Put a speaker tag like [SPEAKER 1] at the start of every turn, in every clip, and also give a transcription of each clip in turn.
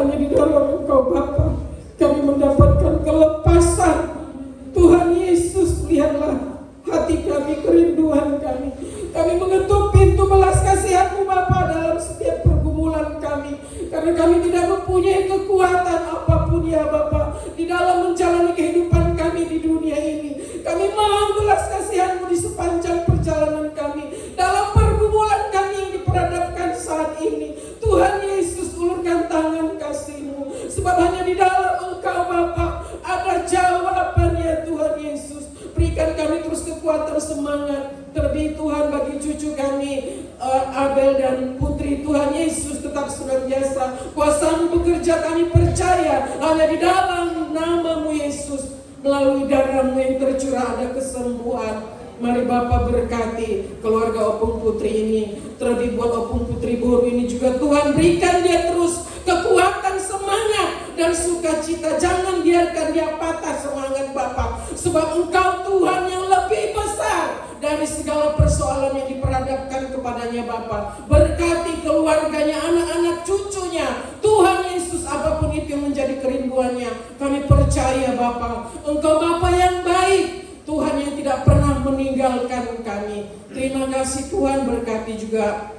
[SPEAKER 1] hanya di dalam Engkau Bapa kami mendapatkan kelepasan. Tuhan Yesus, lihatlah hati kami, kerinduan kami. Kami mengetuk pintu belas kasihan-Mu Bapa dalam setiap pergumulan kami, karena kami tidak mempunyai kekuatan apapun ya Bapa di dalam menjalani kehidupan kami di dunia ini. Kami mohon belas kasihan-Mu di sepanjang perjalanan kami, dalam pergumulan kami yang diperhadapkan saat ini. Tuhan Yesus, ulurkan tangan kasih-Mu, sebab hanya di dalam Engkau Bapa ada jawaban ya Tuhan Yesus. Berikan kami terus kekuatan, semangat. Terlebih Tuhan bagi cucu kami Abel dan Putri, Tuhan Yesus tetap senantiasa kuasa-Mu bekerja. Kami percaya hanya di dalam nama-Mu Yesus, melalui darah-Mu yang tercurah ada kesembuhan. Mari Bapa berkati keluarga Opung Putri ini, terlebih buat Opung Putri Boru ini juga Tuhan, berikan dia terus kekuatan, semangat dan sukacita. Jangan biarkan dia patah semangat Bapa, sebab Engkau Tuhan yang lebih besar dari segala persoalan yang diperhadapkan kepadanya Bapa. Berkati keluarganya, anak-anak cucunya, Tuhan Yesus, apapun itu yang menjadi kerinduannya, kami percaya Bapa, Engkau Bapa yang baik, Tuhan yang tidak pernah meninggalkan kami. Terima kasih Tuhan, berkati juga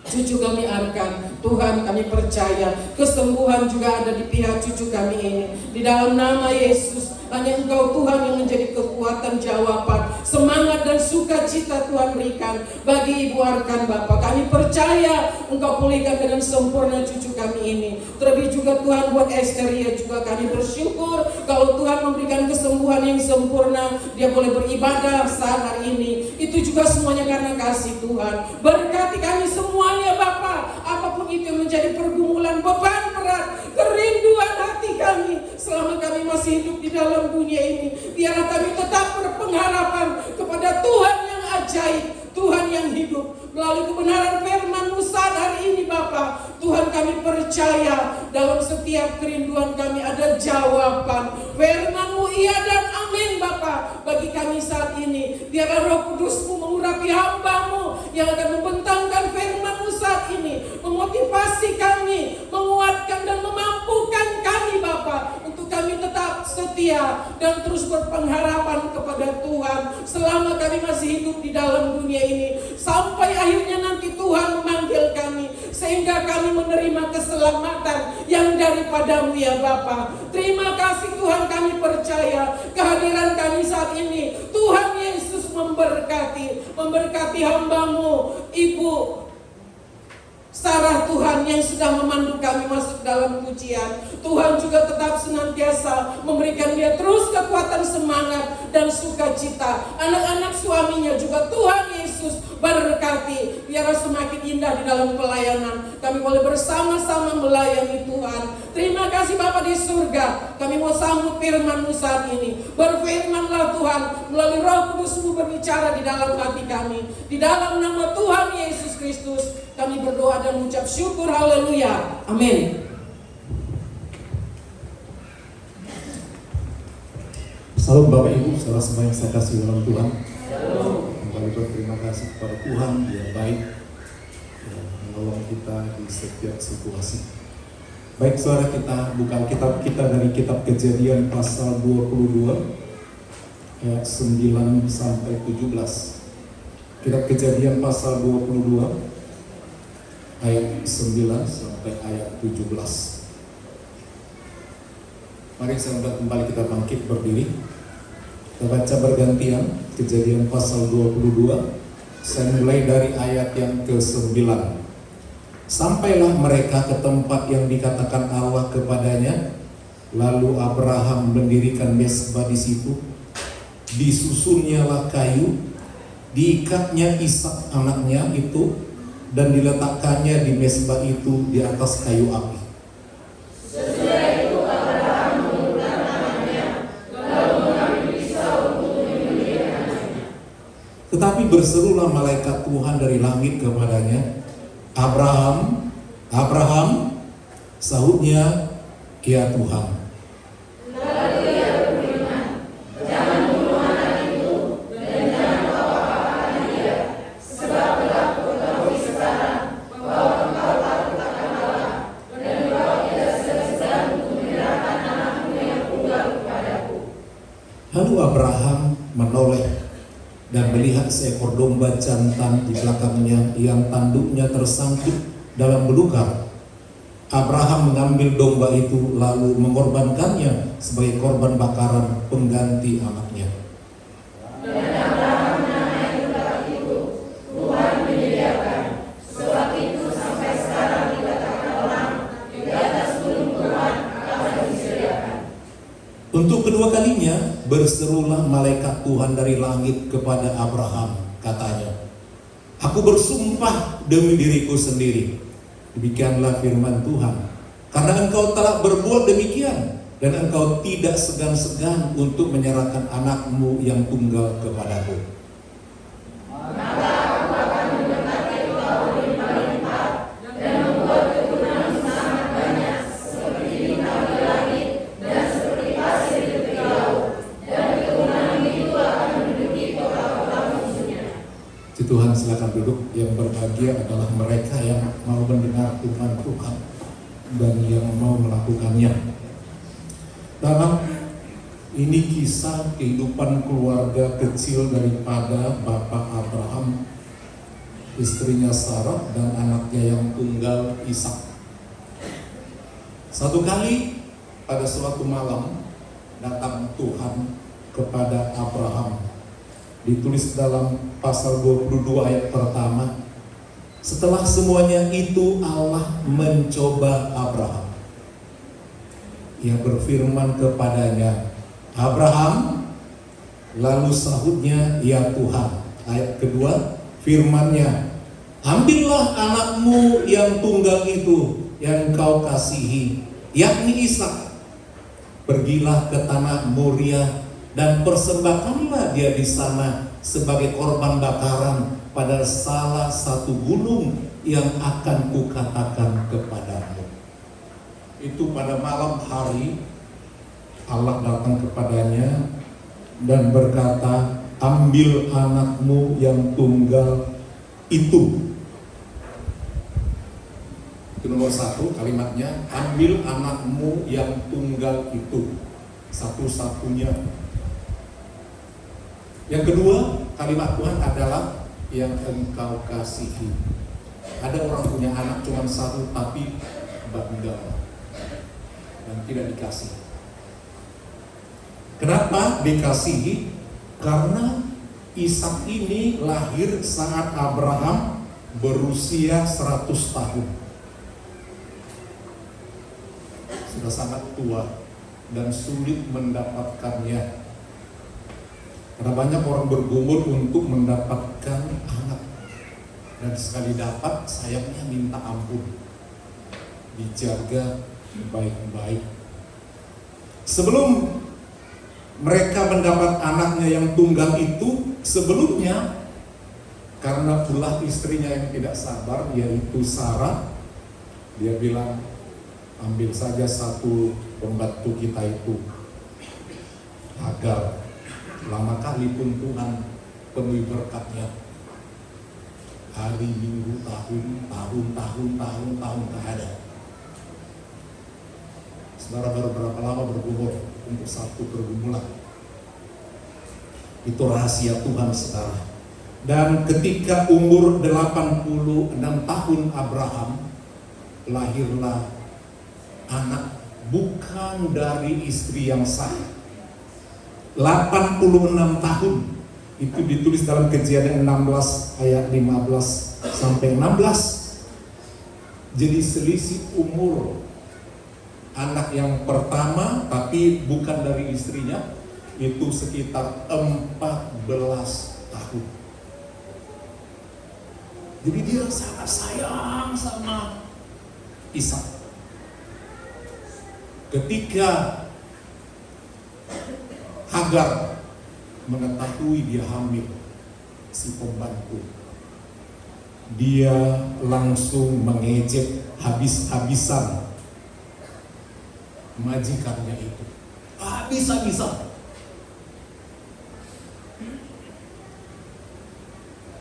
[SPEAKER 1] cucu kami Arkan. Tuhan, kami percaya kesembuhan juga ada di pihak cucu kami ini. Di dalam nama Yesus, hanya Engkau Tuhan yang menjadi kekuatan, jawaban, semangat dan sukacita Tuhan berikan bagi Ibu Arkan Bapa. Kami percaya Engkau pulihkan dengan sempurna cucu kami ini. Terlebih juga Tuhan buat Esteria juga kami bersyukur kalau Tuhan memberikan kesembuhan yang sempurna. Dia boleh beribadah saat hari ini. Itu juga semuanya karena kasih Tuhan. Berkati kami semuanya Bapa, apapun itu yang menjadi pergumulan, beban berat, kerinduan hati kami selama kami masih hidup di dalam dunia ini, biarlah kami tetap berpengharapan kepada Tuhan yang ajaib, Tuhan yang hidup. Melalui kebenaran firman-Mu saat hari ini Bapa, Tuhan kami percaya dalam setiap kerinduan kami ada jawaban. Firman-Mu iya dan amin Bapa bagi kami saat ini. Biarlah Roh Kudus-Mu mengurapi hamba-Mu yang akan membentangkan firman-Mu saat ini, memotivasi kami, menguatkan dan memampukan kami Bapa, untuk kami tetap setia dan terus berpengharapan kepada Tuhan selama kami masih hidup di dalam dunia ini, sampai akhirnya nanti Tuhan memanggil kami, sehingga kami menerima keselamatan yang daripada-Mu ya Bapa. Terima kasih Tuhan, kami percaya kehadiran kami saat ini, Tuhan Yesus memberkati hamba-Mu Ibu Sarah Tuhan yang sudah memandu kami masuk dalam pujian. Tuhan juga tetap senantiasa memberikan dia terus kekuatan, semangat dan sukacita. Anak-anak suaminya juga Tuhan Yesus berkati, biarlah semakin indah di dalam pelayanan. Kami boleh bersama-sama melayani Tuhan. Terima kasih Bapa di surga, kami mau sambut firman-Mu saat ini. Berfirmanlah Tuhan, melalui Roh Kudus-Mu berbicara di dalam hati kami. Di dalam nama Tuhan Yesus Kristus kami berdoa dan mengucap syukur, haleluya, amin.
[SPEAKER 2] Salam Bapak Ibu, saudara semua yang saya kasih dalam Tuhan. Kembali berterima kasih kepada Tuhan yang baik, yang menolong kita di setiap situasi. Baik saudara, kita buka kitab kita dari kitab Kejadian pasal 22 ayat 9 sampai 17. Kitab Kejadian pasal 22 ayat 9 sampai ayat 17. Mari saudara kembali kita bangkit berdiri. Kita baca bergantian Kejadian pasal 22. Saya mulai dari ayat yang ke-9. Sampailah mereka ke tempat yang dikatakan Allah kepadanya. Lalu Abraham mendirikan mezbah di situ. Disusunnyalah kayu, diikatnya Ishak anaknya itu, dan diletakkannya di mezbah itu di atas kayu api.
[SPEAKER 3] Sesudah itu Abraham mengumpulkan anaknya, lalu mengambil pisau untuk menyembelihkannya.
[SPEAKER 2] Tetapi berserulah malaikat Tuhan dari langit kepadanya, Abraham, Abraham, sahutnya, ya Tuhan.
[SPEAKER 3] Lalu ia berfirman, jangan bunuh anak itu, dan jangan kau apa-apakan dia, sebab telah kuketahui sekarang bahwa engkau takut akan Allah, dan engkau tidak
[SPEAKER 2] Lalu Abraham menoleh dan melihat seekor domba jantan di belakangnya yang tanduknya tersangkut dalam belukar. Abraham mengambil domba itu lalu mengorbankannya sebagai korban bakaran pengganti anaknya.
[SPEAKER 3] Dan Abraham menamai domba itu Tuhan menyediakan. Sebab itu sampai sekarang dikatakan orang di atas gunung Tuhan akan disediakan.
[SPEAKER 2] Untuk kedua kalinya berserulah malaikat Tuhan dari langit kepada Abraham, katanya, "Aku bersumpah demi diriku sendiri, demikianlah firman Tuhan, karena engkau telah berbuat demikian dan engkau tidak segan-segan untuk menyerahkan anakmu yang tunggal kepadaku.
[SPEAKER 3] Maka aku akan memberkati engkau berlimpah-limpah dan membuat keturunan sangat banyak seperti bintang di langit dan seperti pasir di tepi laut, dan keturunan itu akan menduduki kota-kota musuhnya."
[SPEAKER 2] Si Tuhan silakan duduk. Yang berbahagia adalah mereka yang mau mendengar firman Tuhan dan yang mau melakukannya. Dalam ini kisah kehidupan keluarga kecil daripada Bapak Abraham, istrinya Sarah dan anaknya yang tunggal Ishak. Satu kali pada suatu malam datang Tuhan kepada Abraham. Ditulis dalam pasal 22 ayat pertama. Setelah semuanya itu Allah mencoba Abraham. Ia berfirman kepadanya, "Abraham." Lalu sahutnya, "Ya Tuhan." Ayat kedua, firman-Nya, "Ambillah anakmu yang tunggal itu yang kau kasihi, yakni Ishak. Pergilah ke tanah Moria dan persembahkanlah dia di sana sebagai korban bakaran pada salah satu gunung yang akan kukatakan kepadamu." Itu pada malam hari Allah datang kepadanya dan berkata, "Ambil anakmu yang tunggal itu." Itu nomor satu kalimatnya, ambil anakmu yang tunggal itu, satu-satunya. Yang kedua kalimat Tuhan adalah yang engkau kasihi. Ada orang punya anak cuma satu tapi bandel dan tidak dikasih. Kenapa dikasihi? Karena Ishak ini lahir saat Abraham berusia 100 tahun. Sudah sangat tua dan sulit mendapatkannya. Karena banyak orang bergumul untuk mendapatkan anak. Dan sekali dapat, sayangnya minta ampun. Dijaga baik-baik. Sebelum mereka mendapat anaknya yang tunggal itu, sebelumnya karena ulah istrinya yang tidak sabar, yaitu Sarah, dia bilang, "Ambil saja satu pembantu kita itu, Hagar." Lama kali pun Tuhan penuhi berkat-Nya. Hari, minggu, tahun tak ada. Saudara baru berapa lama bergumul untuk satu pergumulan. Itu rahasia Tuhan, saudara. Dan ketika umur 86 tahun Abraham, lahirlah anak bukan dari istri yang sah. 86 tahun. Itu ditulis dalam Kejadian 16 ayat 15 sampai 16. Jadi selisih umur anak yang pertama tapi bukan dari istrinya itu sekitar 14 tahun. Jadi dia sangat sayang sama Ishak. Ketika Hagar mengetahui dia hamil si pembantu, dia langsung mengejek habis-habisan majikannya itu. Habis-habisan.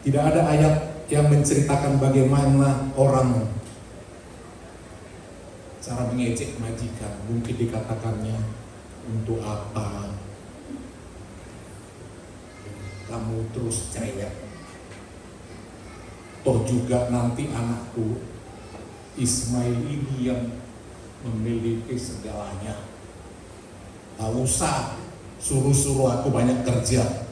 [SPEAKER 2] Tidak ada ayat yang menceritakan bagaimana orang cara mengejek majikan. Mungkin dikatakannya, untuk apa kamu terus cerewet. Toh juga nanti anakku Ismail ini yang memiliki segalanya. Tak usah suruh-suruh aku banyak kerja.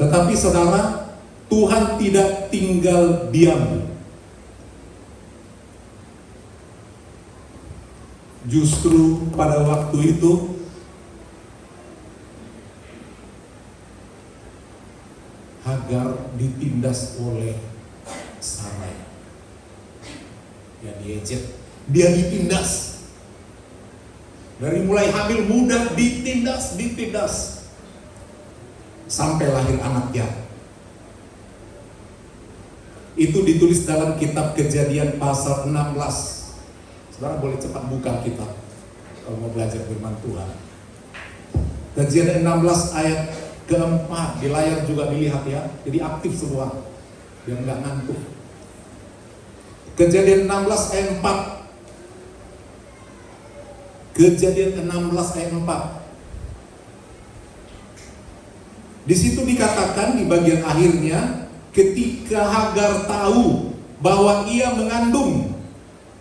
[SPEAKER 2] Tetapi saudara, Tuhan tidak tinggal diam. Justru pada waktu itu Hagar ditindas oleh Sarai. Ya, diejek, dia ditindas. Dari mulai hamil muda ditindas sampai lahir anaknya. Itu ditulis dalam kitab Kejadian pasal 16. Saudara boleh cepat buka kitab kalau mau belajar firman Tuhan. Kejadian 16 ayat keempat, di layar juga dilihat ya. Jadi aktif semua, biar nggak ngantuk. Kejadian 16 ayat 4. Kejadian 16 ayat 4. Di situ dikatakan di bagian akhirnya, ketika Hagar tahu bahwa ia mengandung,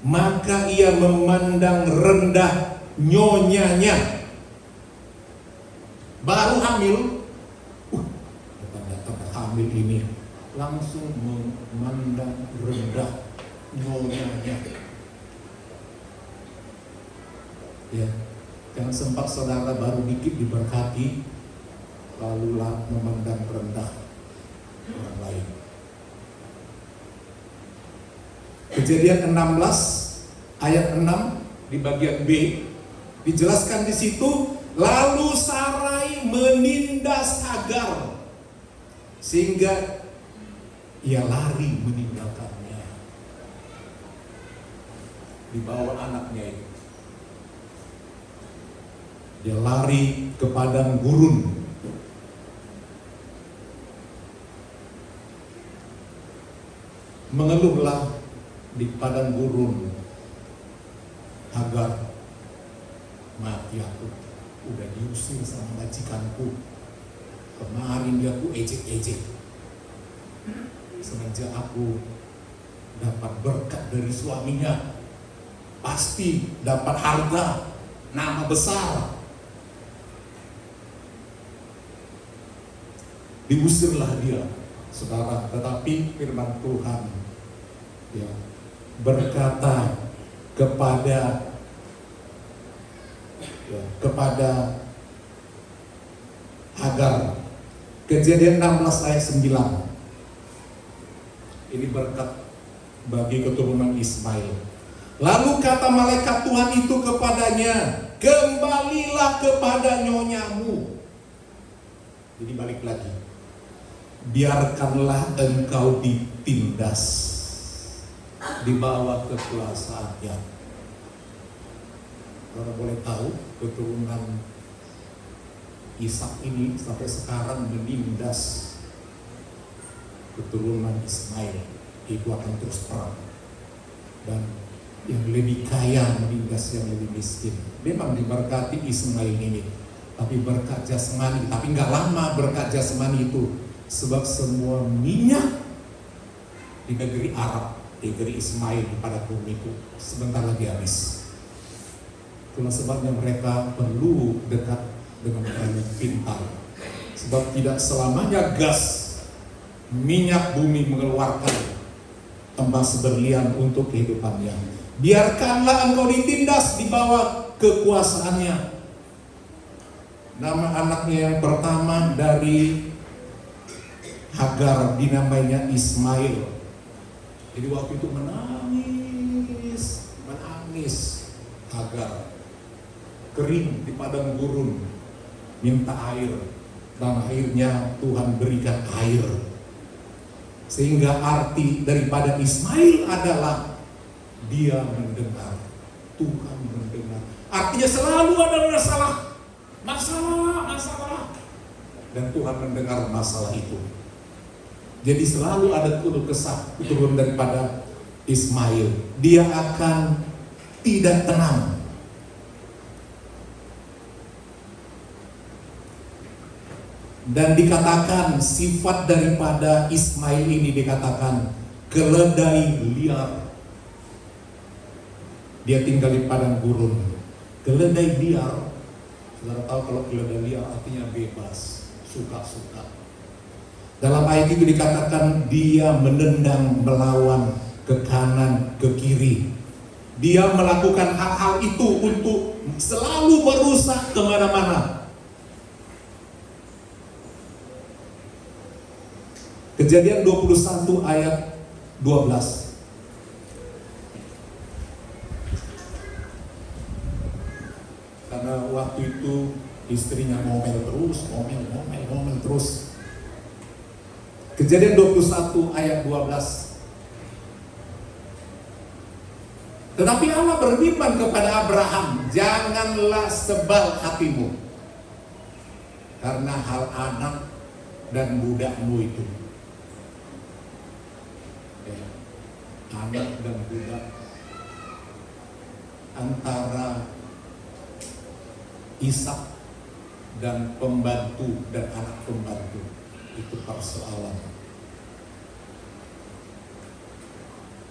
[SPEAKER 2] maka ia memandang rendah nyonyanya. Baru hamil, tanda-tanda hamil ini langsung memandang rendah nyonyanya. Ya, jangan sempat saudara baru dikit diberkati, lalu memandang rendah orang lain. Kejadian 16 ayat 6 di bagian B dijelaskan di situ, lalu Sarai menindas Hagar sehingga ia lari meninggalkannya. Dibawa anaknya itu, dia lari ke padang gurun. Mengeluhlah di padang gurun, Hagar, mati aku, udah diusir sama majikanku. Kemarin dia aku ejek-ejek. Semenjak aku dapat berkat dari suaminya, pasti dapat harta, nama besar. Diusirlah dia, saudara. Tetapi firman Tuhan ya, berkata kepada Hagar. Kejadian 16 ayat 9. Ini berkat bagi keturunan Ismail. Lalu kata malaikat Tuhan itu kepadanya, kembalilah kepada nyonyamu. Jadi balik lagi, biarkanlah engkau ditindas, dibawa kekuasaannya. Kalau boleh tahu, keturunan Ishak ini sampai sekarang menindas keturunan Ismail. Itu akan terus perang, dan yang lebih kaya menindas yang lebih miskin. Memang diberkati Ismail ini, tapi berkat jasmani. Tapi nggak lama berkat jasmani itu, sebab semua minyak di negeri Arab, di negeri Ismail pada bumi itu sebentar lagi habis. Itulah sebabnya mereka perlu dekat dengan orang yang pintar, sebab tidak selamanya gas minyak bumi mengeluarkan tembas berlian untuk kehidupannya. Biarkanlah engkau ditindas di bawah kekuasaannya. Nama anaknya yang pertama dari Hagar dinamainya Ismail. Jadi waktu itu menangis Hagar, kering di padang gurun, minta air, dan akhirnya Tuhan berikan air. Sehingga arti daripada Ismail adalah dia mendengar, Tuhan mendengar. Artinya selalu ada masalah, dan Tuhan mendengar masalah itu. Jadi selalu ada turun daripada Ismail. Dia akan tidak tenang. Dan dikatakan sifat daripada Ismail ini dikatakan keledai liar. Dia tinggal di padang gurun. Keledai liar, saudara tahu kalau keledai liar artinya bebas, suka-suka. Dalam ayat itu dikatakan dia menendang, melawan ke kanan, ke kiri. Dia melakukan hal-hal itu untuk selalu merusak kemana-mana. Kejadian 21 ayat 12. Karena waktu itu istrinya ngomel terus. Kejadian 21 ayat 12. Tetapi Allah berfirman kepada Abraham, janganlah sebal hatimu karena hal anak dan budakmu itu. Anak dan budak antara Ishak dan pembantu dan anak pembantu itu persoalan.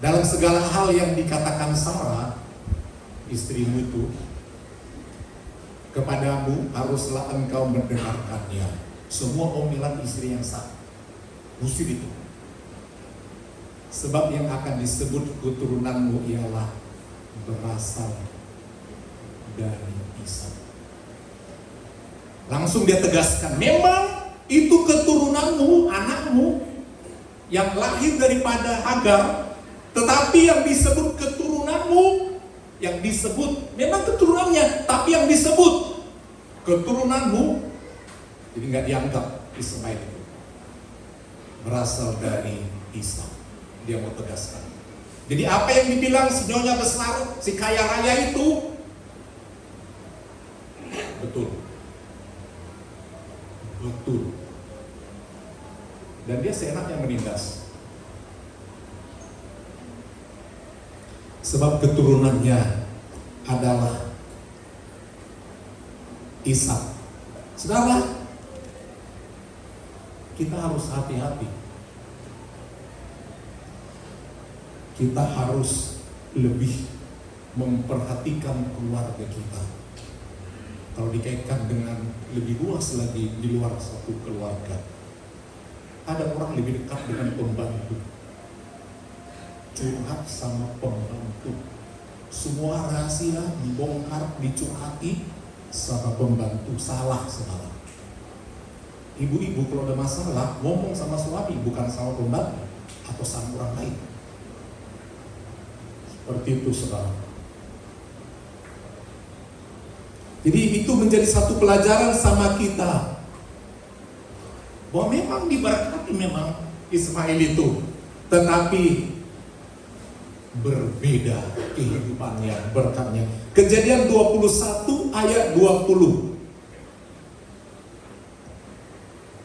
[SPEAKER 2] Dalam segala hal yang dikatakan Sarah, istrimu itu, kepadamu haruslah engkau mendengarkannya. Semua omelan istri yang sah, usir itu. Sebab yang akan disebut keturunanmu ialah berasal dari Ishak. Langsung dia tegaskan, memang itu keturunanmu, anakmu yang lahir daripada Hagar, tetapi yang disebut keturunanmu, yang disebut memang keturunannya, tapi yang disebut keturunanmu, jadi nggak dianggap Ismail itu berasal dari Ishak. Dia mau tegaskan. Jadi apa yang dibilang si nyonya besar, si kaya raya itu betul. Dan dia seenaknya menindas. Sebab keturunannya adalah Ishak. Saudara, kita harus hati-hati. Kita harus lebih memperhatikan keluarga kita. Kalau dikaitkan dengan lebih luas lagi di luar satu keluarga, ada orang lebih dekat dengan pembantu, curhat sama pembantu, semua rahasia dibongkar, dicurhati sama pembantu, salah. Ibu-ibu kalau ada masalah ngomong sama suami, bukan sama pembantu atau sama orang lain. Seperti itu, saudara. Jadi itu menjadi satu pelajaran sama kita, bahwa memang diberkati memang Ismail itu, tetapi berbeda kehidupannya, berkatnya. Kejadian 21 ayat 20.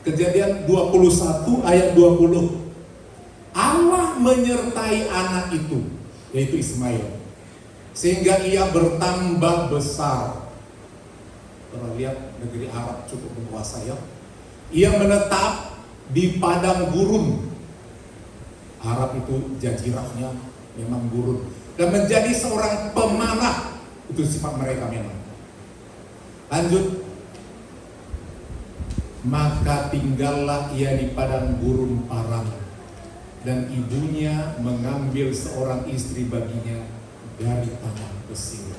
[SPEAKER 2] Kejadian 21 ayat 20. Allah menyertai anak itu, yaitu Ismail, sehingga ia bertambah besar. Pernah lihat negeri Arab cukup berkuasa ya. Ia menetap di padang gurun. Arab itu jazirahnya memang gurun, dan menjadi seorang pemanah. Itu sifat mereka memang. Lanjut. Maka tinggallah ia di padang gurun Paran, dan ibunya mengambil seorang istri baginya dari tanah Mesir.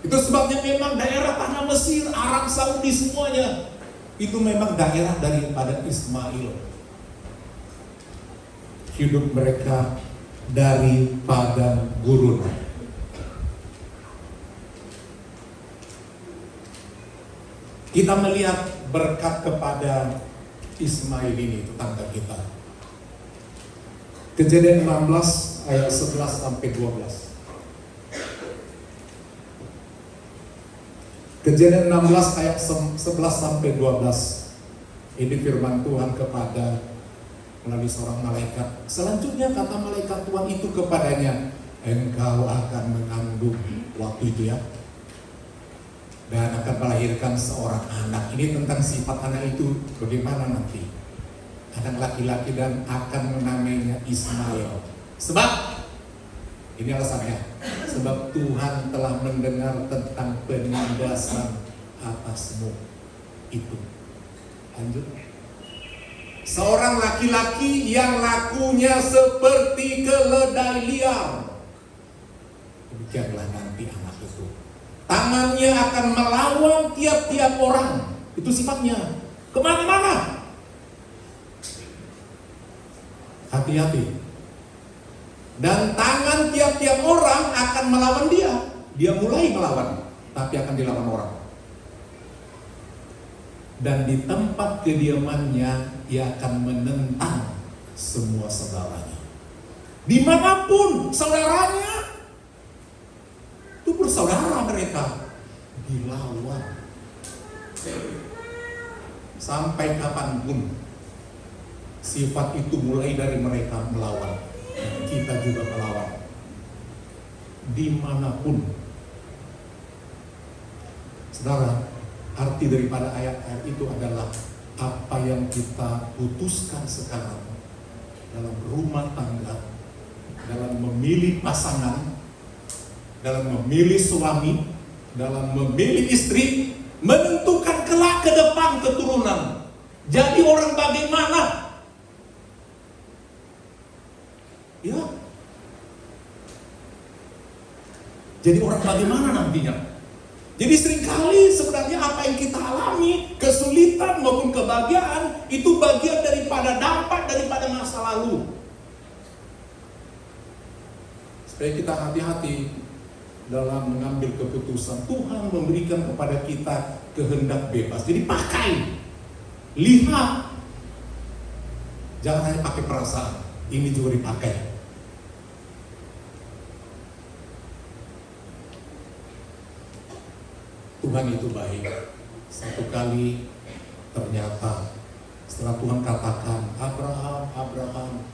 [SPEAKER 2] Itu sebabnya memang daerah tanah Mesir, Arab Saudi semuanya itu memang daerah daripada Ismail. Hidup mereka dari padang gurun. Kita melihat berkat kepada Ismail ini, tetangga kita. Kejadian 16 ayat 11 sampai 12. Kejadian 16 ayat 11 sampai 12. Ini firman Tuhan kepada melalui seorang malaikat. Selanjutnya kata malaikat Tuhan itu kepadanya, engkau akan mengandung, waktu itu ya, dan akan melahirkan seorang anak. Ini tentang sifat anak itu bagaimana nanti. Anak laki-laki dan akan menamainya Ismail. Sebab, ini alasannya, sebab Tuhan telah mendengar tentang penindasan atasmu itu. Lanjut. Seorang laki-laki yang lakunya seperti keledai liar. Demikianlah nanti anak itu. Tangannya akan melawan tiap-tiap orang. Itu sifatnya. Kemana-mana. Hati-hati. Dan tangan tiap-tiap orang akan melawan dia. Dia mulai melawan, tapi akan dilawan orang. Dan di tempat kediamannya, ia akan menentang semua saudaranya. Dimanapun saudaranya, itu bersaudara mereka, dilawan. Sampai kapanpun, sifat itu mulai dari mereka melawan. Kita juga melawan. Dimanapun. Saudara, arti daripada ayat-ayat itu adalah apa yang kita putuskan sekarang dalam rumah tangga, dalam memilih pasangan, dalam memilih suami, dalam memilih istri, menentukan kelak ke depan keturunan. Jadi orang bagaimana? Ya. Jadi orang bagaimana nantinya? Jadi seringkali sebenarnya apa yang kita alami, kesulitan maupun kebahagiaan, itu bagian daripada dampak daripada masa lalu. Supaya kita hati-hati dalam mengambil keputusan. Tuhan memberikan kepada kita kehendak bebas. Jadi pakai, lihat, jangan hanya pakai perasaan. Ini juga dipakai. Tuhan itu baik. Satu kali ternyata setelah Tuhan katakan, Abraham, Abraham,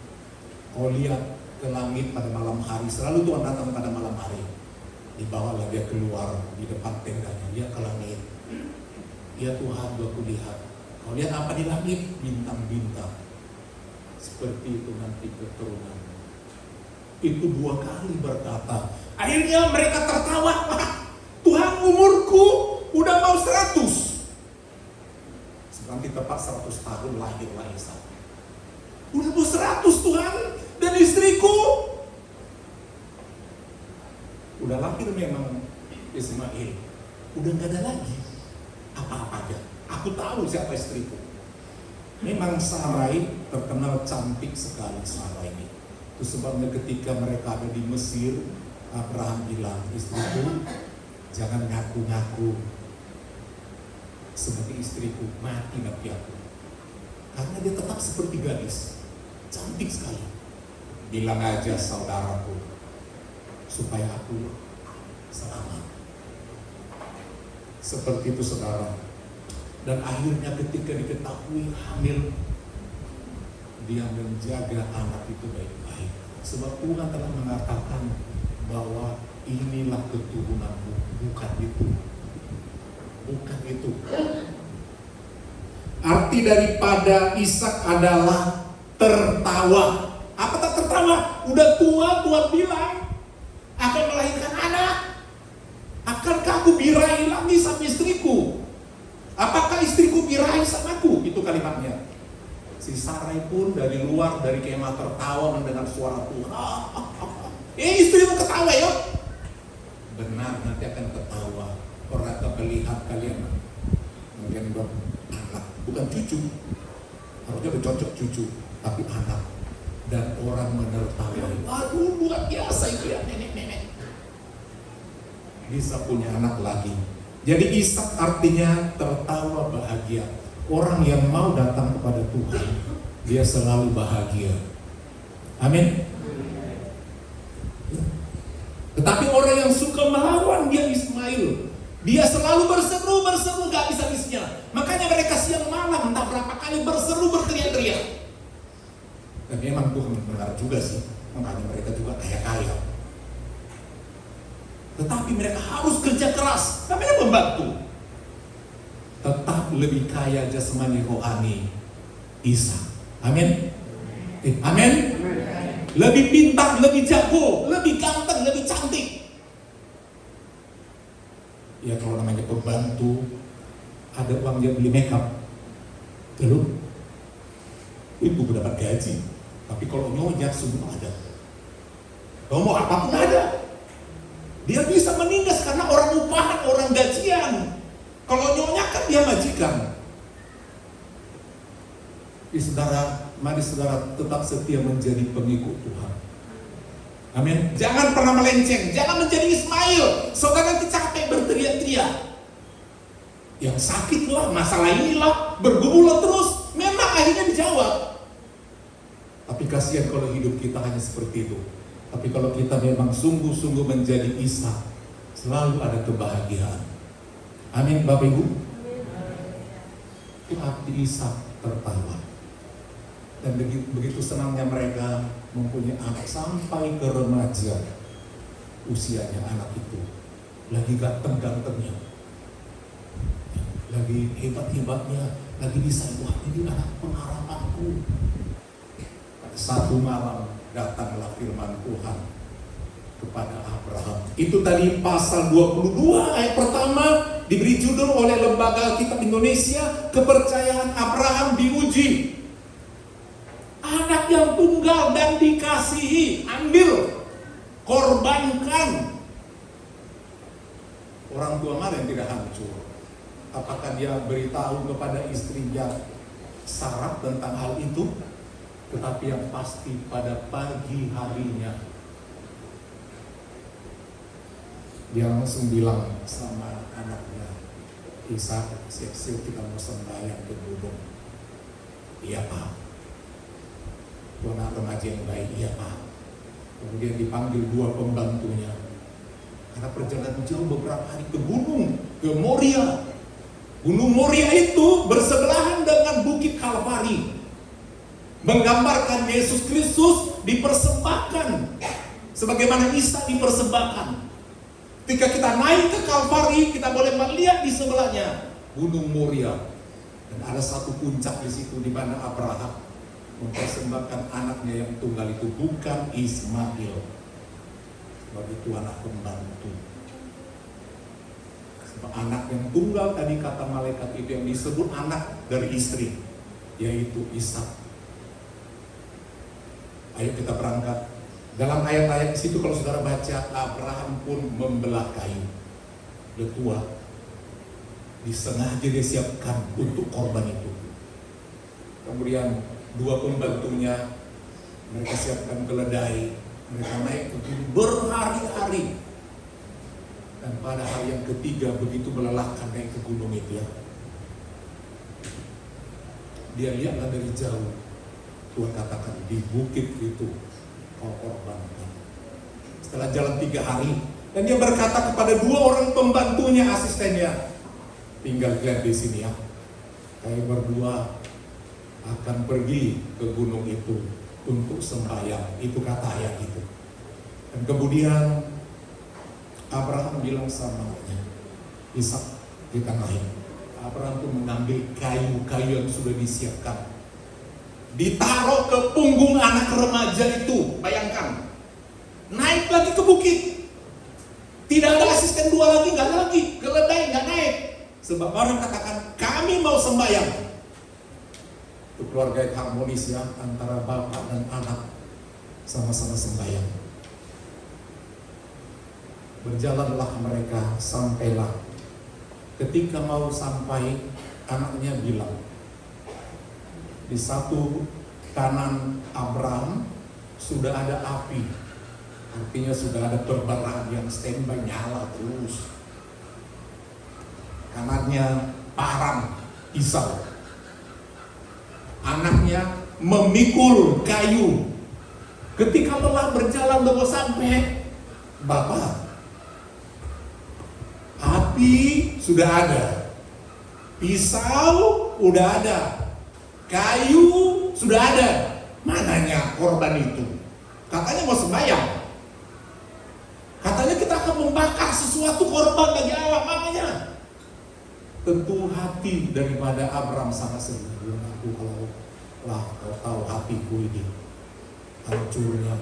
[SPEAKER 2] kau lihat ke langit pada malam hari. Selalu Tuhan datang pada malam hari. Dibawalah dia keluar di depan tendanya, dia ke langit. Ya Tuhan, aku lihat. Kau lihat apa di langit? Bintang-bintang. Seperti itu nanti keturunan. Itu 2 kali berkata. Akhirnya mereka tertawa. Tuhan, umurku udah mau 100. Nanti tepat 100 tahun lahirlah Ishak. Udah mau 100 Tuhan. Dan istriku udah lahir memang Ismail. Udah gak ada lagi apa-apanya. Aku tahu siapa istriku. Memang Sarai terkenal cantik sekali Sarai ini. Itu sebabnya ketika mereka ada di Mesir, Abraham bilang, istriku jangan ngaku-ngaku sebagai istriku, mati nanti aku. Karena dia tetap seperti gadis, cantik sekali. Bilang aja saudaraku, supaya aku selamat. Seperti itu saudara. Dan akhirnya ketika diketahui hamil, dia menjaga anak itu baik-baik. Sebab Tuhan telah mengatakan bahwa inilah keturunanmu, bukan itu. Bukan itu. Arti daripada Ishak adalah tertawa. Apa tak tertawa? Udah tua, Tuhan bilang akan melahirkan anak. Akankah aku birahi lagi sama istriku? Apakah istriku birahi sama aku? Itu kalimatnya. Si Sarai pun dari luar, dari kemah tertawa mendengar suara Tuhan. Istrimu ketawa ya? Benar, nanti akan ketawa. Orang akan melihat kalian menggendong anak, bukan cucu. Harusnya bercocok cucu, tapi anak. Dan orang menertawai. Aduh, luar biasa itu ya nenek-nenek. Bisa punya anak lagi. Jadi Ishak artinya tertawa bahagia. Orang yang mau datang kepada Tuhan, dia selalu bahagia. Amin. Tetapi orang yang suka melawan, dia Ismail. Dia selalu berseru, gak bisa-bisanya. Makanya mereka siang malam entah berapa kali berseru, berteriak-teriak. Dan memang Tuhan mendengar juga sih. Makanya mereka juga kaya-kaya. Tetapi mereka harus kerja keras. Namanya pembantu. Tetap lebih kaya jasmani rohani Ishak. Amin. Amin. Lebih pintar, lebih jago, lebih ganteng, lebih cantik. Ya kalau namanya pembantu, ada uang dia beli makeup, belum? Ibu dapat gaji. Tapi kalau nyonya semua ada. Kalau mau apapun ada. Dia bisa menindas karena orang upahan, orang gajian. Kalau nyonya kan dia majikan. Saudara, mari saudara tetap setia menjadi pengikut Tuhan. Amin. Jangan pernah melenceng, jangan menjadi Ismail. Saudara nanti capek berteriak-teriak. Yang sakitlah, masalah inilah, bergumul terus. Memang akhirnya dijawab. Tapi kasihan kalau hidup kita hanya seperti itu. Tapi kalau kita memang sungguh-sungguh menjadi Ishak, selalu ada kebahagiaan. Amin, Bapak Ibu. Itu hati Ishak tertawa. Dan begitu senangnya mereka mempunyai anak sampai ke remaja usianya anak itu. Lagi ganteng-gantengnya, lagi hebat-hebatnya, lagi bisa, wah ini anak pengharapanku. Satu malam datanglah firman Tuhan kepada Abraham. Itu tadi pasal 22 ayat pertama diberi judul oleh Lembaga Alkitab Indonesia, kepercayaan Abraham diuji. Anak yang tunggal dan dikasihi, ambil, korbankan. Orang tua mana yang tidak hancur? Apakah dia beritahu kepada istrinya Sarah tentang hal itu? Tetapi yang pasti pada pagi harinya dia langsung bilang sama anaknya, Ishak, siap-siap kita mau sembahyang ke gunung. Iya Pak. Anak remaja yang baik, iya Pak. Kemudian dipanggil dua pembantunya. Karena perjalanan jauh beberapa hari ke gunung, ke Moria. Gunung Moria itu bersebelahan dengan Bukit Kalvari. Menggambarkan Yesus Kristus dipersembahkan. Sebagaimana Isa dipersembahkan. Ketika kita naik ke Kalvari, kita boleh melihat di sebelahnya Gunung Moria. Dan ada satu puncak di situ di mana Abraham mempersembahkan anaknya yang tunggal itu, bukan Ismail. Sebab itu anak pembantu. Sebab anak yang tunggal tadi kata malaikat itu yang disebut anak dari istri, yaitu Ishak. Ayo kita berangkat. Dalam ayat-ayat di situ kalau saudara baca, Abraham pun membelah kayu. Udah tua, disengaja dia siapkan untuk korban itu. Kemudian dua pembantunya, mereka siapkan keledai, mereka naik ke gunung berhari-hari. Dan pada hari yang ketiga begitu melelahkan naik ke gunung itu ya, dia lihatlah dari jauh, Tuhan katakan di bukit itu kau korbankan. Setelah jalan 3 hari, dan dia berkata kepada dua orang pembantunya, asistennya, tinggal lihat di sini ya, kalian berdua akan pergi ke gunung itu untuk sembahyang. Itu kata ayat itu. Dan kemudian Abraham bilang sama anaknya, Ishak, kita naik. Abraham pun mengambil kayu-kayu yang sudah disiapkan, ditaruh ke punggung anak remaja itu. Bayangkan, naik lagi ke bukit. Tidak ada asisten dua lagi, nggak lagi, keledai nggak naik. Sebab orang katakan, kami mau sembahyang. Keluarga yang harmonis ya, antara bapak dan anak sama-sama sembahyang. Berjalanlah mereka, sampailah. Ketika mau sampai, anaknya bilang, di satu kanan Abraham sudah ada api, artinya sudah ada perberahan yang standby nyala terus. Kanannya Paran, Ishak. Anaknya memikul kayu. Ketika lelah berjalan mau sampai, Bapak, api sudah ada, pisau udah ada, kayu sudah ada, mananya korban itu? Katanya mau sembahyang, katanya kita akan membakar sesuatu korban bagi Allah. Makanya tentu hati daripada Abraham sangat sedih. Aku kalau kau tahu hatiku ini hancurnya.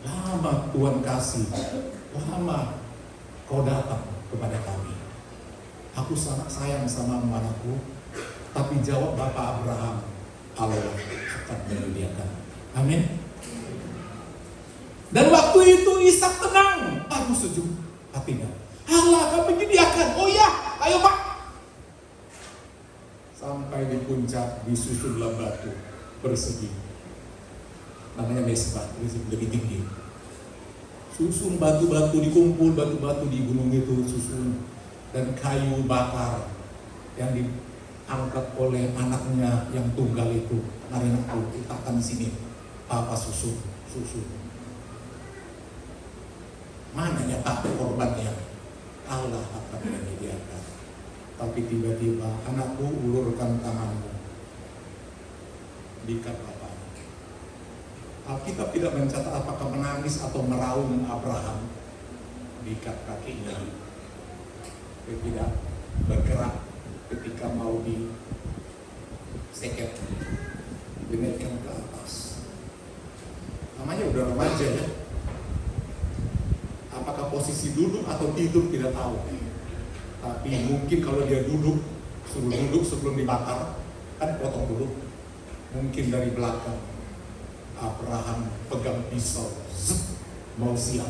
[SPEAKER 2] Lama Tuhan kasih, lama kau datang kepada kami. Aku sangat sayang sama anakku, tapi jawab Bapak Abraham, Allah akan menyediakan. Amin. Dan waktu itu Ishak tenang, aku sejuk hatinya. Allah akan menyediakan. Oh ya, ayo Pak. Sampai di puncak disusunlah batu persegi. Namanya mesbah, lebih tinggi. Susun batu-batu dikumpul, batu-batu di gunung itu susun. Dan kayu bakar yang diangkat oleh anaknya yang tunggal itu. Mari aku letakkan di sini. Papa susun. Mana ya Pak korbannya? Allah akan menyediakan. Tapi tiba-tiba anakku ulurkan tanganmu. Diikat bapaknya. Alkitab tidak mencatat apakah menangis atau meraung Abraham. Diikat kakinya. Dia tidak bergerak ketika mau diseket. Dinaikkan ke atas. Namanya udah remaja ya. Apakah posisi duduk atau tidur tidak tahu. Tapi mungkin kalau dia duduk, suruh duduk sebelum dibakar, kan potong dulu. Mungkin dari belakang Abraham pegang pisau, mau siap.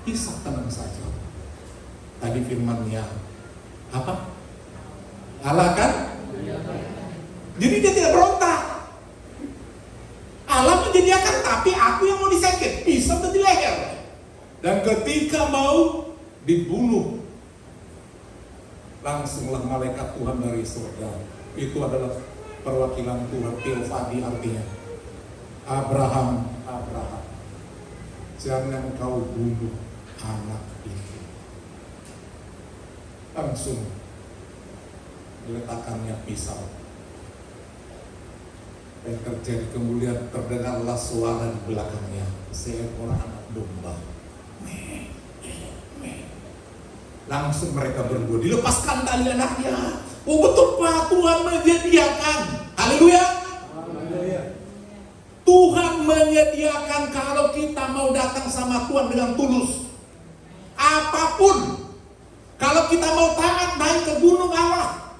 [SPEAKER 2] Ishak tenang saja. Tadi firman-Nya apa? Allah kan? Jadi dia tidak berontak. Allah menyediakan, tapi aku yang mau diseket, pisau di leher. Dan ketika mau dibunuh, langsunglah malaikat Tuhan dari surga. Itu adalah perwakilan Tuhan, teofani artinya. Abraham, jangan kau bunuh anak itu. Langsung diletakkannya pisau. Dan terjadi kemudian terdengarlah suara di belakangnya, seekor anak domba. Langsung mereka berdua dilepaskan tali anaknya. Oh betul Pak, Tuhan menyediakan. Haleluya. Tuhan menyediakan kalau kita mau datang sama Tuhan dengan tulus. Apapun. Kalau kita mau taat naik ke gunung Allah,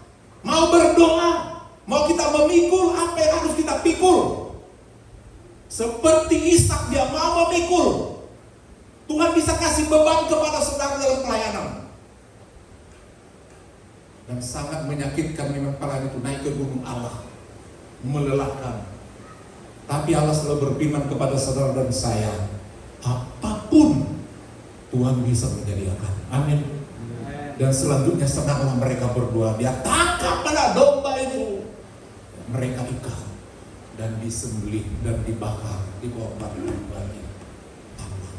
[SPEAKER 2] mau berdoa, mau kita memikul apa yang harus kita pikul. Seperti Ishak dia mau memikul. Tuhan bisa kasih beban kepada saudara dalam pelayanan. Dan sangat menyakitkan memang pelayan itu naik ke gunung Allah. Melelahkan. Tapi Allah selalu berfirman kepada saudara dan saya, apapun Tuhan bisa menyediakan. Amin. Dan selanjutnya senanglah mereka berdua. Dia tangkap pada domba itu. Mereka ikat dan disembelih dan dibakar, dikorbankan bagi Allah.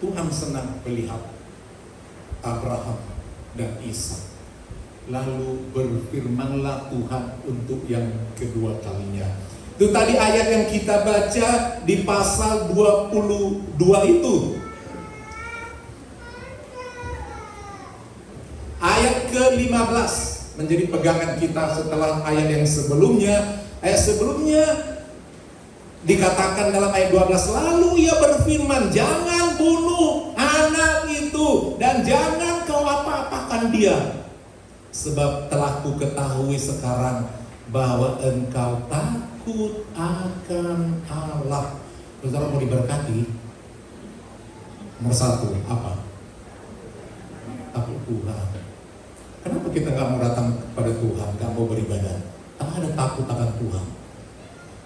[SPEAKER 2] Tuhan senang melihat Abraham dan Ishak. Lalu berfirmanlah Tuhan untuk yang kedua kalinya. Itu tadi ayat yang kita baca di pasal 22 itu. Ayat ke-15 menjadi pegangan kita setelah ayat yang sebelumnya. Ayat sebelumnya dikatakan dalam ayat 12, lalu ia berfirman, jangan bunuh anak itu dan jangan kau apa-apakan dia, sebab telah ku ketahui sekarang bahwa engkau takut akan Allah. Saudara mau diberkati? Nomor satu apa? Takut Tuhan. Kenapa kita gak mau datang kepada Tuhan, gak mau beribadah? Karena ada takut akan Tuhan.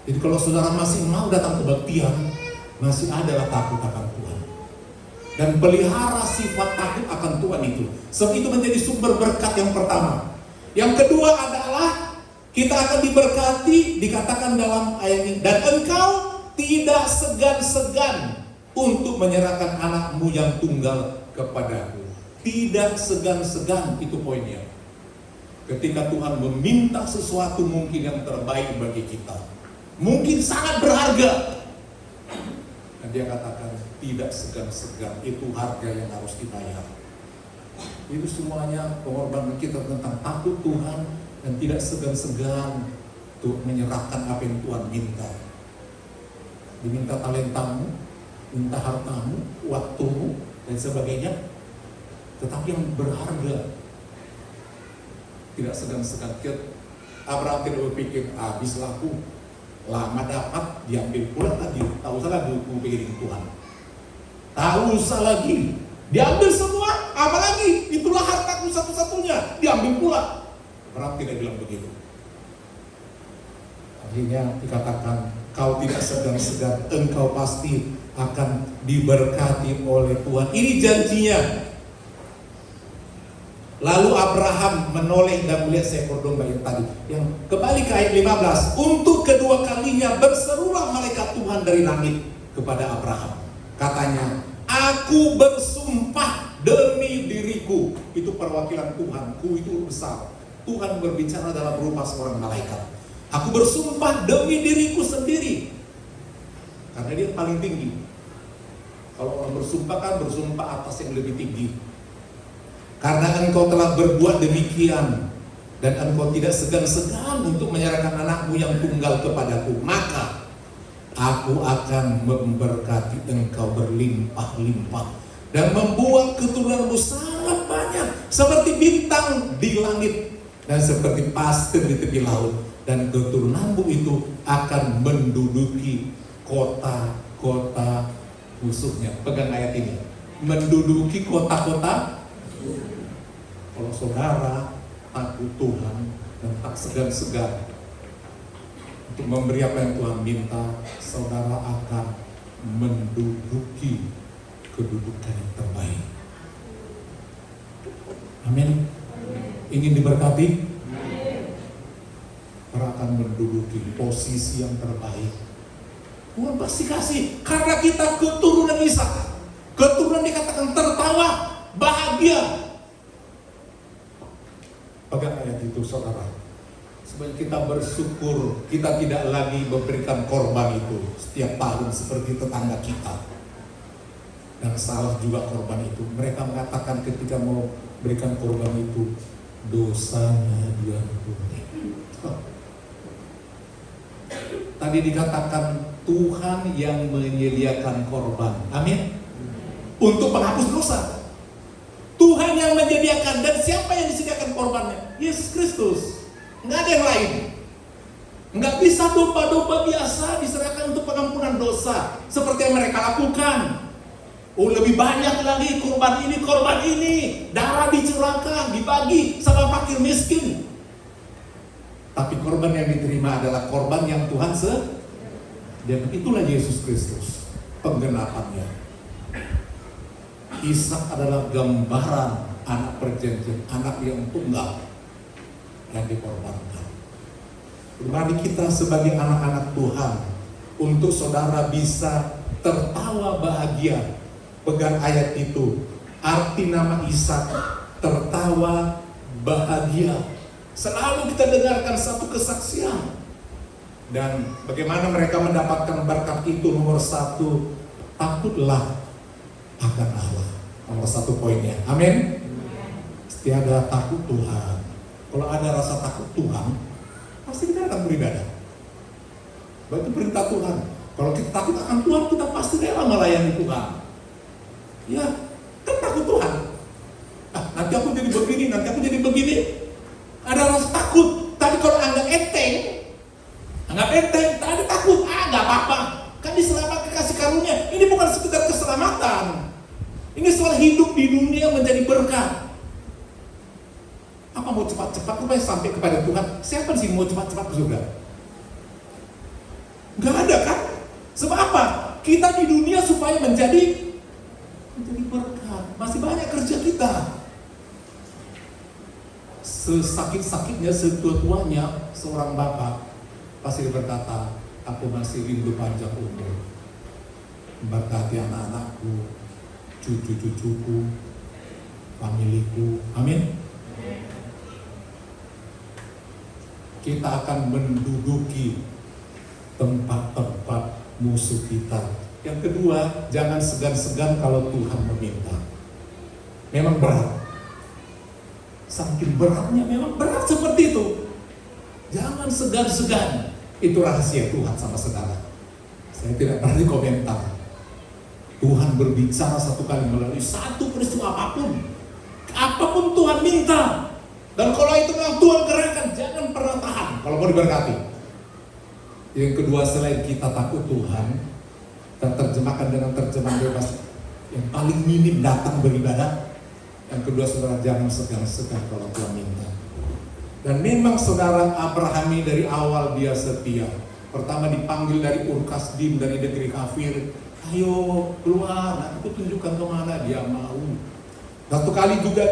[SPEAKER 2] Jadi kalau saudara masih mau datang kebaktian, masih adalah takut akan Tuhan. Dan pelihara sifat takut akan Tuhan itu. Sebab itu menjadi sumber berkat yang pertama. Yang kedua adalah kita akan diberkati, dikatakan dalam ayat ini, dan engkau tidak segan-segan untuk menyerahkan anakmu yang tunggal kepadaku. Tidak segan-segan, itu poinnya. Ketika Tuhan meminta sesuatu mungkin yang terbaik bagi kita, mungkin sangat berharga, Dan dia katakan tidak segan-segan, itu harga yang harus dibayar. Itu semuanya pengorbanan kita tentang takut Tuhan dan tidak segan-segan untuk menyerahkan apa yang Tuhan minta. Diminta talentamu, minta hartamu, waktumu, dan sebagainya. Tetapi yang berharga, tidak segan-segan. Abraham tidak berpikir, habis laku, lama dapat, diambil pula lagi. Tak usah lagi pikirin Tuhan. Tak usah lagi, diambil semua, apalagi itulah hartaku satu-satunya, diambil pula. Abraham tidak bilang begitu. Akhirnya dikatakan, kau tidak segan-segan, engkau pasti akan diberkati oleh Tuhan. Ini janjinya. Lalu Abraham menoleh dan melihat seekor domba yang tadi. Yang kembali ke ayat 15. Untuk kedua kalinya berserulah malaikat Tuhan dari langit kepada Abraham. Katanya, aku bersumpah demi diriku. Itu perwakilan Tuhan. Ku itu besar. Tuhan berbicara dalam rupa seorang malaikat. Aku bersumpah demi diriku sendiri. Karena dia paling tinggi. Kalau orang bersumpah kan bersumpah atas yang lebih tinggi. Karena engkau telah berbuat demikian dan engkau tidak segan-segan untuk menyerahkan anakmu yang tunggal kepadaku, maka aku akan memberkati engkau berlimpah-limpah dan membuat keturunanmu sangat banyak seperti bintang di langit dan seperti pasir di tepi laut, dan keturunanmu itu akan menduduki kota-kota musuhnya. Pegang ayat ini, menduduki kota-kota. Kalau saudara takut Tuhan dan tak segan-segan untuk memberi apa yang Tuhan minta, saudara akan menduduki kedudukan yang terbaik. Amin. Ingin diberkati? Saudara akan menduduki posisi yang terbaik. Tuhan pasti kasih, karena kita keturunan Ishak. Keturunan dikatakan tertawa, bahagia. Pegang ayat itu saudara. Sebenarnya kita bersyukur kita tidak lagi memberikan korban itu setiap tahun seperti tetangga kita. Dan salah juga korban itu. Mereka mengatakan ketika mau berikan korban itu, dosanya dia ampuni. Tadi dikatakan Tuhan yang menyediakan korban. Amin. Untuk menghapus dosa. Tuhan yang menyediakan, dan siapa yang disediakan korbannya? Yesus Kristus. Nggak ada yang lain. Nggak bisa domba-domba biasa diserahkan untuk pengampunan dosa seperti yang mereka lakukan. Oh, lebih banyak lagi korban ini, darah dicurahkan, dibagi sama fakir miskin. Tapi korban yang diterima adalah korban yang Tuhan dan itulah Yesus Kristus, penggenapannya. Ishak adalah gambaran anak perjanjian, anak yang tunggal yang dikorbankan. Mari kita sebagai anak-anak Tuhan, untuk saudara bisa tertawa bahagia. Pegang ayat itu. Arti nama Ishak, tertawa bahagia. Selalu kita dengarkan satu kesaksian. Dan bagaimana mereka mendapatkan berkat itu? Nomor satu, takutlah akan Allah. Nomor satu poinnya. Amin. Setiada takut Tuhan. Kalau ada rasa takut Tuhan, pasti kita akan beribadah. Itu perintah Tuhan. Kalau kita takut akan Tuhan, kita pasti rela melayani Tuhan. Ya, kan takut Tuhan. Nanti aku jadi begini, nanti aku jadi begini. Ada rasa takut. Tapi kalau anggap enteng, tak ada takut. Nggak apa-apa. Kan diselamatkan kasih karunia. Ini bukan sekedar keselamatan. Ini soal hidup di dunia menjadi berkat. Apa mau cepat-cepat supaya sampai kepada Tuhan? Siapa sih mau cepat-cepat ke surga? Nggak ada kan? Sebab apa? Kita di dunia supaya menjadi berkat. Masih banyak kerja kita. Sesakit-sakitnya, setua-tuanya seorang bapak pasti berkata, aku masih rindu panjang umur, memberkati anak-anakku, cucu-cucuku, familiku. Amin. Kita akan menduduki tempat-tempat musuh kita Yang kedua, jangan segan-segan kalau Tuhan meminta. Memang berat. Saking beratnya, memang berat seperti itu. Jangan segan-segan. Itu rahasia Tuhan sama saudara. Saya tidak berani komentar. Tuhan berbicara satu kali melalui satu peristiwa apapun. Apapun Tuhan minta. Dan kalau itu memang Tuhan gerakan, jangan pernah tahan kalau mau diberkati. Yang kedua, selain kita takut Tuhan, dan terjemahkan dengan terjemahan bebas yang paling minim datang beribadah. Yang kedua, saudara, jangan segan-segan kalau Tuhan minta. Dan memang saudara Abraham ini dari awal dia setia. Pertama dipanggil dari Ur Kasdim, dari negeri kafir. Ayo keluar, aku tunjukkan kemana. Dia mau. Satu kali juga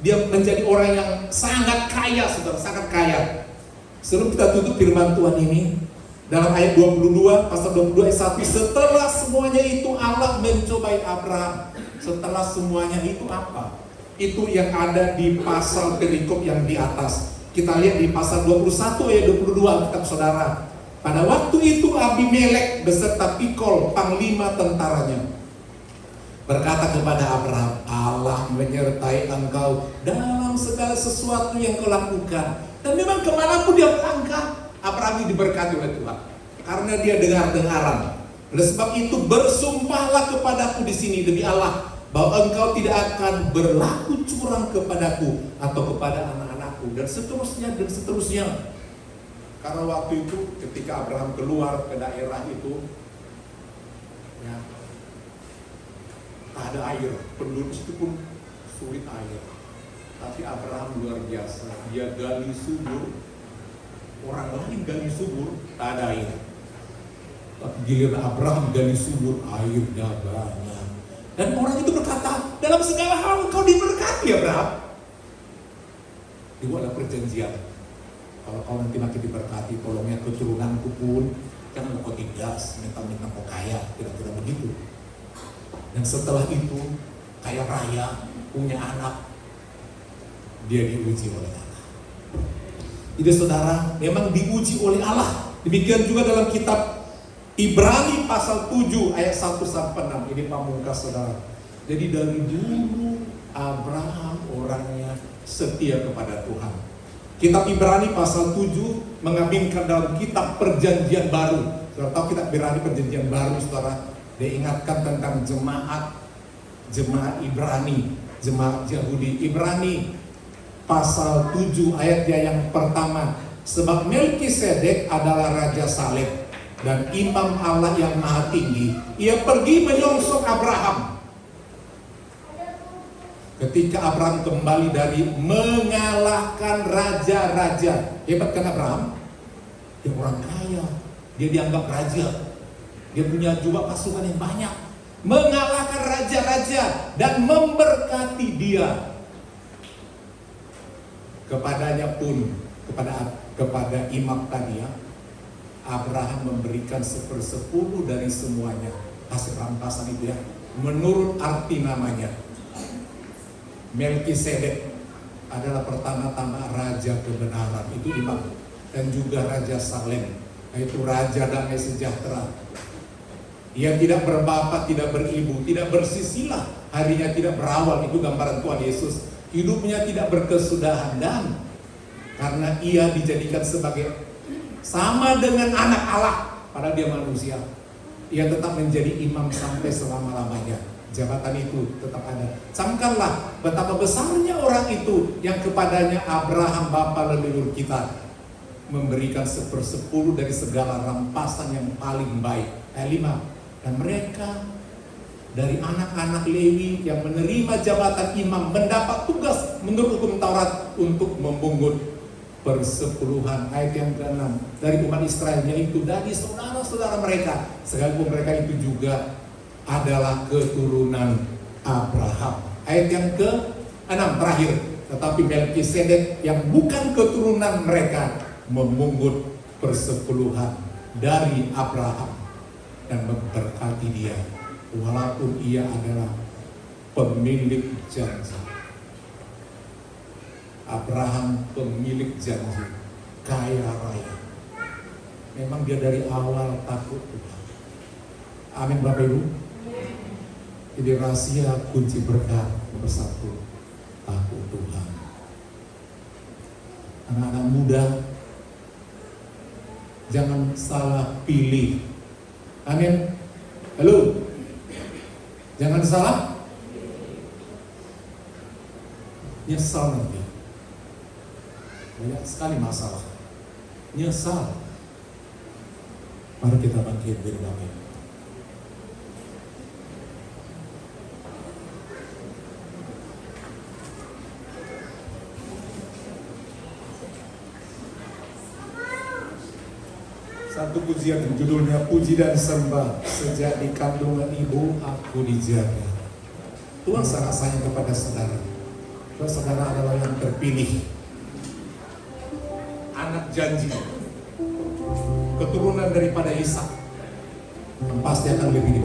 [SPEAKER 2] dia menjadi orang yang sangat kaya, saudara, sangat kaya. Sebelum kita tutup firman Tuhan ini, dalam ayat 22, pasal 22 ayat 1, setelah semuanya itu Allah mencobai Abraham. Setelah semuanya itu apa? Itu yang ada di pasal perikop yang di atas. Kita lihat di pasal 21 ayat 22, kitab saudara. Pada waktu itu Abimelek beserta Pikol, panglima tentaranya, berkata kepada Abraham, Allah menyertai engkau dalam segala sesuatu yang kau lakukan. Dan memang kemanapun dia melangkah, Abraham ini diberkati oleh Tuhan. Karena dia dengar-dengaran. Oleh sebab itu bersumpahlah kepadaku di sini demi Allah, bahwa engkau tidak akan berlaku curang kepadaku atau kepada anak-anakku, dan seterusnya dan seterusnya. Karena waktu itu ketika Abraham keluar ke daerah itu, ya, tak ada air, penduduk itu pun sulit air. Tapi Abraham luar biasa, dia gali sumur. Orang lain gali sumur, tak ada air. Tapi giliran Abraham gali sumur, airnya banyak. Dan orang itu berkata, dalam segala hal kau diberkati, Abraham. Dibuatlah perjanjian. Kalau kau nanti makin diberkati, tolongnya keturunanku pun jangan kau tindas, minta-minta kau kaya, kira-kira begitu. Dan setelah itu, kaya raya, punya anak, dia diuji oleh Allah. Jadi saudara, memang diuji oleh Allah. Demikian juga dalam kitab Ibrani pasal 7 ayat 1 sampai 6. Ini pamungkas saudara. Jadi dari dulu Abraham orangnya setia kepada Tuhan. Kitab Ibrani pasal 7 mengambilkan dalam kitab perjanjian baru. Saudara tahu kitab Ibrani perjanjian baru, saudara. Dia ingatkan tentang jemaat Ibrani, jemaat Yahudi. Ibrani pasal 7 ayatnya yang pertama, sebab Melkisedek adalah Raja Saleh dan Imam Allah yang Maha Tinggi. Ia pergi menyongsong Abraham ketika Abraham kembali dari mengalahkan raja-raja. Hebat kan Abraham? Dia orang kaya, dia dianggap raja, dia punya jumlah pasukan yang banyak, mengalahkan raja-raja dan memberkati dia. Kepadanya pun, kepada imam tadi ya, Abraham memberikan 1/10 dari semuanya, hasil rampasan itu ya, menurut arti namanya. Melkisedek adalah pertama-tama raja kebenaran, itu imam, dan juga Raja Salem, yaitu raja damai sejahtera. Ia tidak berbapak, tidak beribu, tidak bersisilah, harinya tidak berawal, itu gambaran Tuhan Yesus. Hidupnya tidak berkesudahan, dan karena ia dijadikan sebagai sama dengan anak Allah, padahal dia manusia, ia tetap menjadi imam sampai selama-lamanya. Jabatan itu tetap ada. Camkanlah betapa besarnya orang itu yang kepadanya Abraham bapa leluhur kita memberikan 1/10 dari segala rampasan yang paling baik. Ayat 5. Dan mereka dari anak-anak Lewi yang menerima jabatan imam mendapat tugas menurut hukum Taurat untuk memungut persepuluhan. Ayat yang ke-6, dari umat Israel, yaitu dari saudara-saudara mereka, sekalipun mereka itu juga adalah keturunan Abraham. Ayat yang ke-6 terakhir, tetapi Melkisedek yang bukan keturunan mereka memungut persepuluhan dari Abraham dan memberkati dia, walaupun ia adalah pemilik janji. Abraham pemilik janji, kaya raya. Memang dia dari awal takut Tuhan. Amin Bapak Ibu. Ini rahasia kunci berkat nomor 1, takut Tuhan. Anak-anak muda, jangan salah pilih. Amin. Halo. Jangan salah. Nyesal nanti. Banyak sekali masalah. Nyesal. Mari kita bangkit dari damai. Satu pujian yang judulnya Puji dan Sembah. Sejak di kandungan ibu aku dijaga. Tuhan sangat sayang kepada saudara. Saudara adalah yang terpilih, anak janji, keturunan daripada Ishak, yang pasti akan lebih